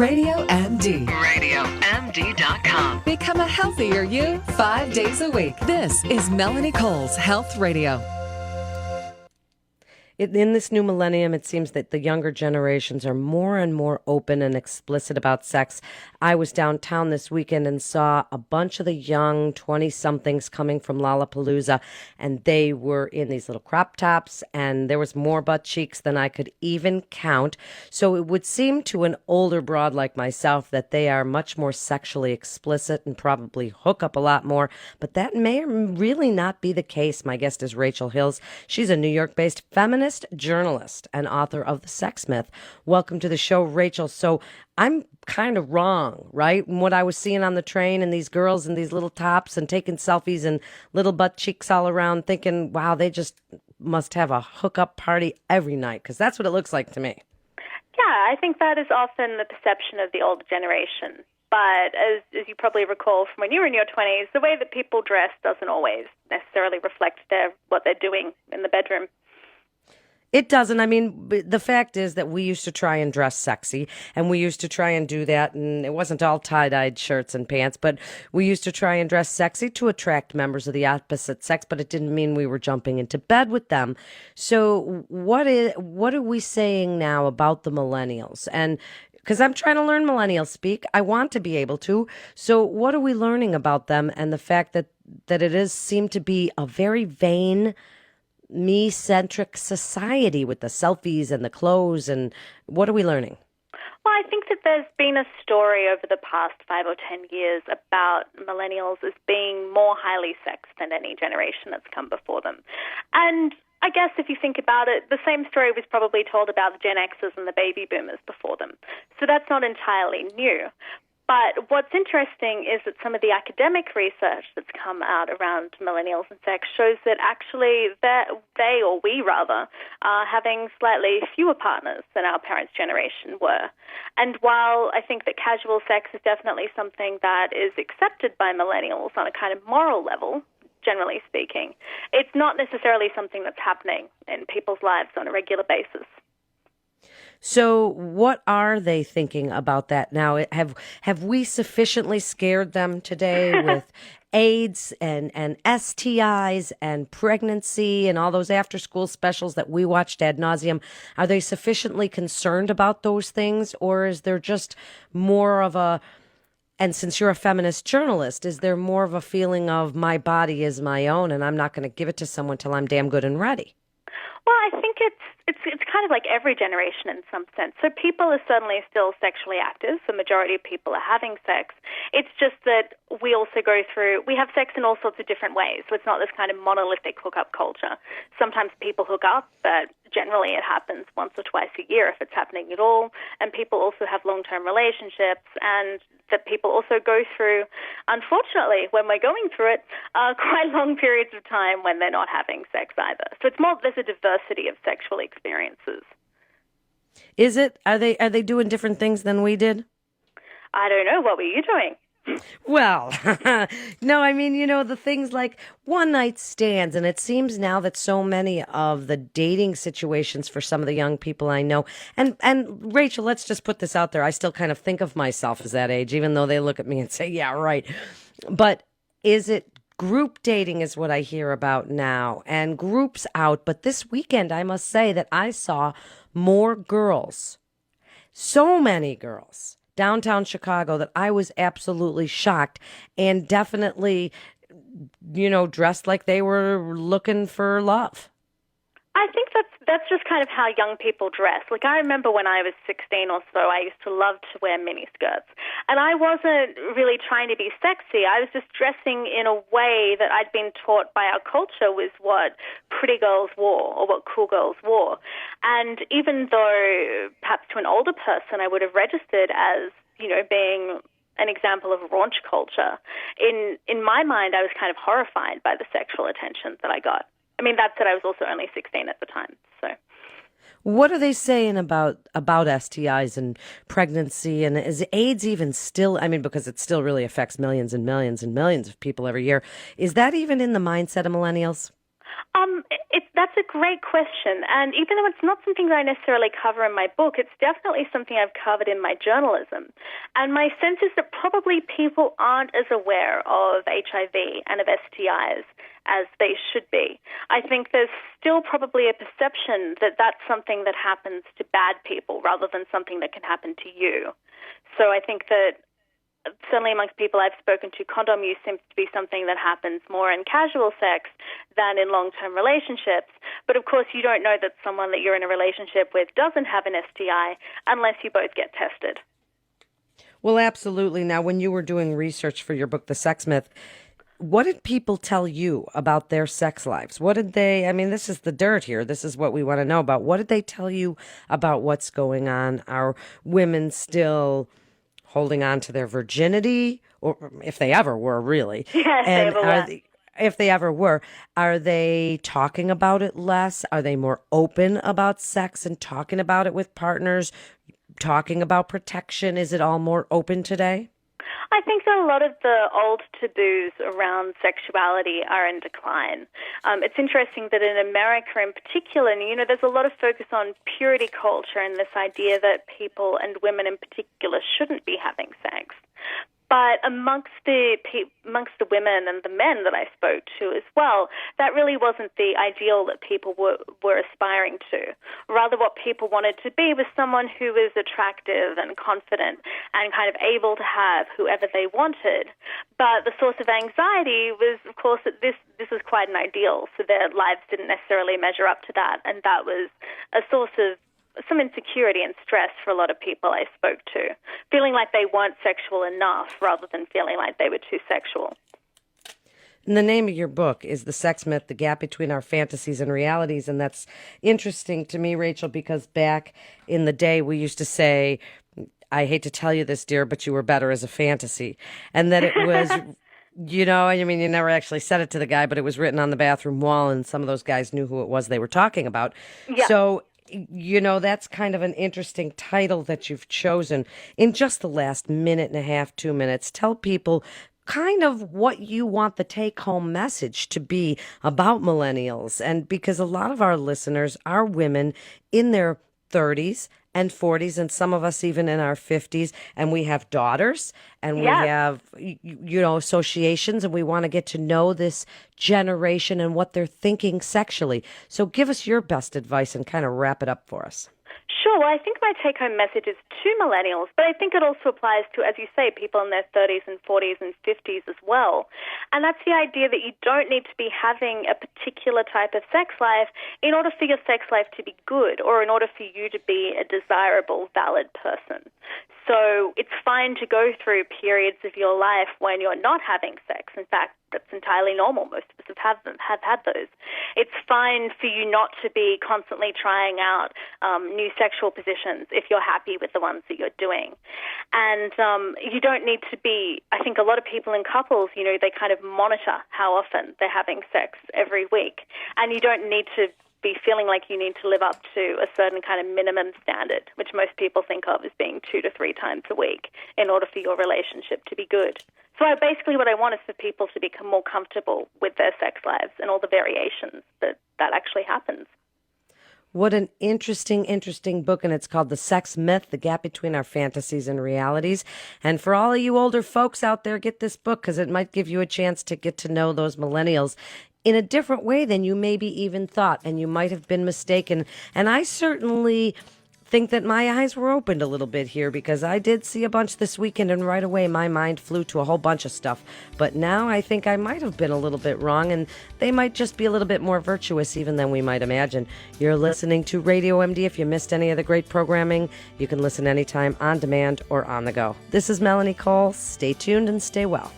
Radio MD. RadioMD.com. Become a healthier you 5 days a week. This is Melanie Cole's Health Radio. In this new millennium, it seems that the younger generations are more and more open and explicit about sex. I was downtown this weekend and saw a bunch of the young 20-somethings coming from Lollapalooza, and they were in these little crop tops, and there was more butt cheeks than I could even count. So it would seem to an older broad like myself that they are much more sexually explicit and probably hook up a lot more, but that may really not be the case. My guest is Rachel Hills. She's a New York-based feminist journalist and author of The Sex Myth. Welcome to the show, Rachel. So I'm kind of wrong, right? What I was seeing on the train and these girls in these little tops and taking selfies and little butt cheeks all around, thinking, wow, they just must have a hookup party every night, because that's what it looks like to me. Yeah, I think that is often the perception of the older generation. But as you probably recall from when you were in your 20s, the way that people dress doesn't always necessarily reflect what they're doing in the bedroom. It doesn't. I mean, the fact is that we used to try and dress sexy, and we used to try and do that, and it wasn't all tie-dyed shirts and pants, but we used to try and dress sexy to attract members of the opposite sex, but it didn't mean we were jumping into bed with them. So what are we saying now about the millennials? And because I'm trying to learn millennial speak, I want to be able to. So what are we learning about them and the fact that it is seemed to be a very vain, me-centric society with the selfies and the clothes, and what are we learning? Well, I think that there's been a story over the past 5 or 10 years about millennials as being more highly sexed than any generation that's come before them. And I guess if you think about it, the same story was probably told about the Gen Xers and the baby boomers before them. So that's not entirely new. But what's interesting is that some of the academic research that's come out around millennials and sex shows that actually they, or we rather, are having slightly fewer partners than our parents' generation were. And while I think that casual sex is definitely something that is accepted by millennials on a kind of moral level, generally speaking, it's not necessarily something that's happening in people's lives on a regular basis. So what are they thinking about that now? Have we sufficiently scared them today with AIDS and STIs and pregnancy and all those after-school specials that we watched ad nauseum? Are they sufficiently concerned about those things, or is there just more of a, and since you're a feminist journalist, is there more of a feeling of my body is my own and I'm not going to give it to someone till I'm damn good and ready? Well, I think it's kind of like every generation in some sense. So people are certainly still sexually active. The majority of people are having sex. It's just that we also we have sex in all sorts of different ways. So it's not this kind of monolithic hookup culture. Sometimes people hook up, but generally it happens once or twice a year if it's happening at all. And people also have long-term relationships, and that people also go through, unfortunately, when we're going through it, quite long periods of time when they're not having sex either. So it's more, there's a diversity of sexual experiences. Is it? Are they doing different things than we did? I don't know. What were you doing? Well, no, I mean, the things like one-night stands, and it seems now that so many of the dating situations for some of the young people I know, and Rachel, let's just put this out there, I still kind of think of myself as that age, even though they look at me and say, yeah, right. But is it group dating is what I hear about now, and groups out, but this weekend I must say that I saw more girls, so many girls, downtown Chicago, that I was absolutely shocked, and definitely, dressed like they were looking for love. I think that's just kind of how young people dress. Like, I remember when I was 16 or so, I used to love to wear miniskirts. And I wasn't really trying to be sexy. I was just dressing in a way that I'd been taught by our culture was what pretty girls wore or what cool girls wore. And even though perhaps to an older person I would have registered as, being an example of raunch culture, in my mind I was kind of horrified by the sexual attention that I got. I mean, that said, I was also only 16 at the time, so. What are they saying about STIs and pregnancy? And is AIDS even still, because it still really affects millions and millions and millions of people every year. Is that even in the mindset of millennials? That's a great question. And even though it's not something that I necessarily cover in my book, it's definitely something I've covered in my journalism. And my sense is that probably people aren't as aware of HIV and of STIs as they should be. I think there's still probably a perception that that's something that happens to bad people rather than something that can happen to you. So I think that certainly amongst people I've spoken to, condom use seems to be something that happens more in casual sex than in long-term relationships. But of course, you don't know that someone that you're in a relationship with doesn't have an STI unless you both get tested. Well, absolutely. Now, when you were doing research for your book, The Sex Myth, what did people tell you about their sex lives? What did they, I mean, this is the dirt here. This is what we want to know about. What did they tell you about what's going on? Are women still holding on to their virginity, or if they ever were, really? Yes, and if they ever were, are they talking about it less? Are they more open about sex and talking about it with partners, talking about protection? Is it all more open today? I think that a lot of the old taboos around sexuality are in decline. It's interesting that in America in particular, there's a lot of focus on purity culture and this idea that people and women in particular shouldn't be having sex. But amongst the women and the men that I spoke to as well, that really wasn't the ideal that people were aspiring to. Rather, what people wanted to be was someone who was attractive and confident and kind of able to have whoever they wanted. But the source of anxiety was, of course, that this was quite an ideal, so their lives didn't necessarily measure up to that, and that was a source of some insecurity and stress for a lot of people I spoke to, feeling like they weren't sexual enough rather than feeling like they were too sexual. And the name of your book is The Sex Myth, The Gap Between Our Fantasies and Realities. And that's interesting to me, Rachel, because back in the day we used to say, I hate to tell you this, dear, but you were better as a fantasy. And that it was... You never actually said it to the guy, but it was written on the bathroom wall, and some of those guys knew who it was they were talking about. Yeah. So, that's kind of an interesting title that you've chosen. In just the last minute and a half, 2 minutes, tell people kind of what you want the take-home message to be about millennials. And because a lot of our listeners are women in their 30s and 40s, and some of us even in our 50s, and we have daughters, and we have, associations, and we want to get to know this generation and what they're thinking sexually. So give us your best advice and kind of wrap it up for us. Sure. Well, I think my take-home message is to millennials, but I think it also applies to, as you say, people in their 30s and 40s and 50s as well. And that's the idea that you don't need to be having a particular type of sex life in order for your sex life to be good or in order for you to be a desirable, valid person. So it's fine to go through periods of your life when you're not having sex. In fact, that's entirely normal. Most of us have had those. It's fine for you not to be constantly trying out new sexual positions if you're happy with the ones that you're doing. And you don't need to be, I think a lot of people in couples, they kind of monitor how often they're having sex every week. And you don't need to be feeling like you need to live up to a certain kind of minimum standard, which most people think of as being 2 to 3 times a week in order for your relationship to be good. So basically what I want is for people to become more comfortable with their sex lives and all the variations that actually happens. What an interesting book, and it's called The Sex Myth, The Gap Between Our Fantasies and Realities. And for all of you older folks out there, get this book because it might give you a chance to get to know those millennials in a different way than you maybe even thought, and you might have been mistaken. And I certainly think that my eyes were opened a little bit here because I did see a bunch this weekend, and right away my mind flew to a whole bunch of stuff. But now I think I might have been a little bit wrong, and they might just be a little bit more virtuous even than we might imagine. You're listening to Radio MD. If you missed any of the great programming, you can listen anytime on demand or on the go. This is Melanie Cole. Stay tuned and stay well.